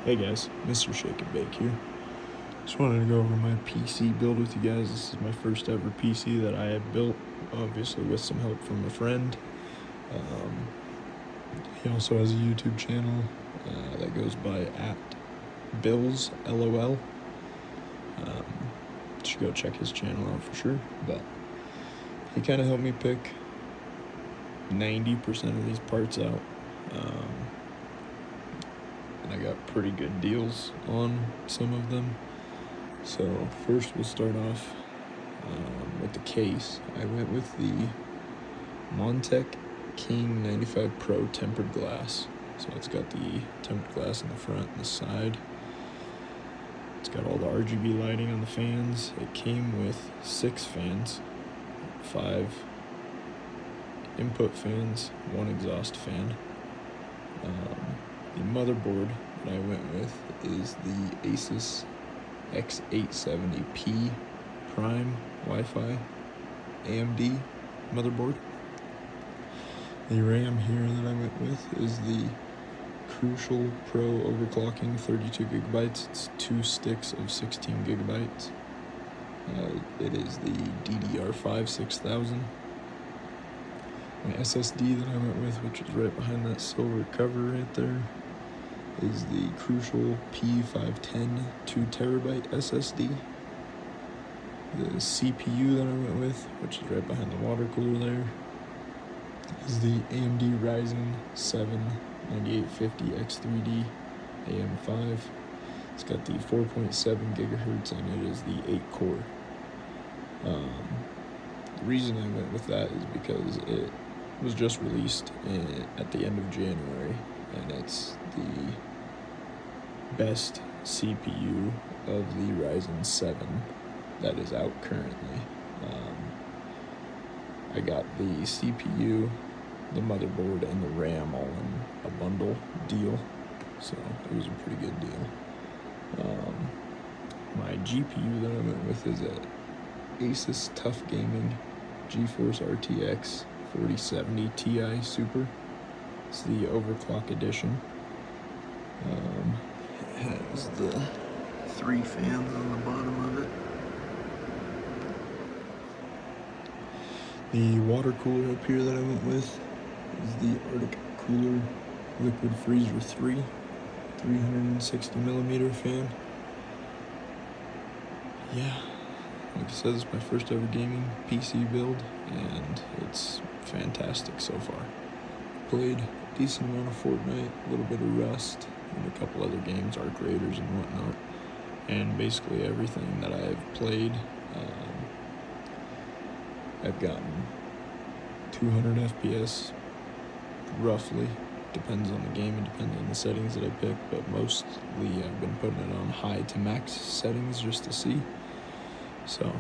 Hey guys, MRshakeANbake here. Just wanted to go over my PC build with you guys. This is my first ever PC that I have built, obviously with some help from a friend. He also has a YouTube channel that goes by @Bills LOL. Should go check his channel out for sure. But he kind of helped me pick 90% of these parts out. And I got pretty good deals on some of them. So first we'll start off with the case. I went with the Montech King 95 Pro tempered glass. So it's got the tempered glass in the front and the side. It's got all the RGB lighting on the fans. It came with 6 fans, 5 input fans, 1 exhaust fan. The motherboard that I went with is the ASUS X870P Prime Wi-Fi AMD motherboard. The RAM here that I went with is the Crucial Pro Overclocking 32 gigabytes. It's 2 sticks of 16 gigabytes. It is the DDR5 6000. My SSD that I went with, which is right behind that silver cover right there, is the Crucial P510 2 terabyte SSD. The CPU that I went with, which is right behind the water cooler there, is the AMD Ryzen 7 9850 X3D AM5. It's got the 4.7 gigahertz and it is the 8 core. The reason I went with that is because it was just released at the end of January, and it's the best CPU of the Ryzen 7 that is out currently. I got the CPU, the motherboard, and the RAM all in a bundle deal, so it was a pretty good deal. My GPU that I went with is a ASUS Tough Gaming GeForce RTX 4070 Ti Super. It's the overclock edition. It has the 3 fans on the bottom of it. The water cooler up here that I went with is the Arctic Cooler Liquid Freezer 3 360 millimeter fan. Yeah, like I said, it's my first ever gaming PC build, and it's fantastic so far. Played a decent amount of Fortnite, a little bit of Rust, and a couple other games, Arc Raiders and whatnot. And basically everything that I've played, I've gotten 200 FPS, roughly. Depends on the game and depends on the settings that I pick, but mostly I've been putting it on high to max settings just to see. So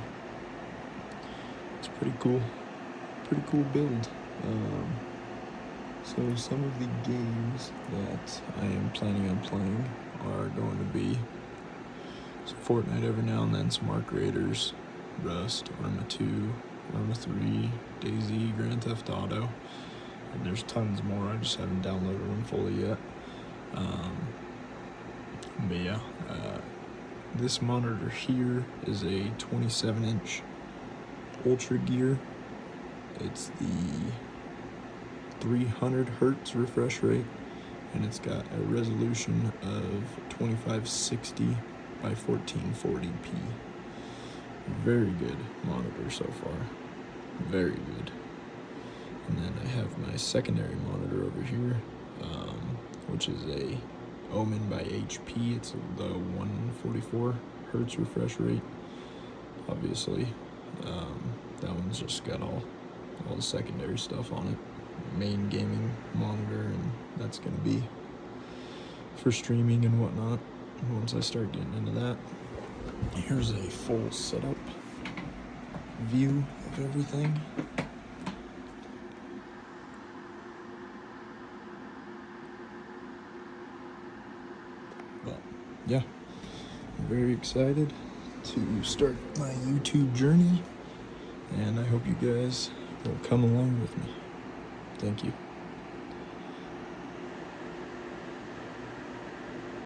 it's pretty cool build. So some of the games that I am planning on playing are going to be some Fortnite every now and then, some Arc Raiders, Rust, Arma 2, Arma 3, DayZ, Grand Theft Auto, and there's tons more. I just haven't downloaded them fully yet. But yeah, this monitor here is a 27-inch UltraGear. It's the 300 hertz refresh rate, and it's got a resolution of 2560 by 1440p. Very good monitor so far, very good. And then I have my secondary monitor over here, which is a OMEN by HP. It's the 144 hertz refresh rate. Obviously, that one's just got all the secondary stuff on it. Main gaming monitor, and that's gonna be for streaming and whatnot once I start getting into that. Here's a full setup view of everything. But yeah, I'm very excited to start my YouTube journey, and I hope you guys will come along with me. Thank you.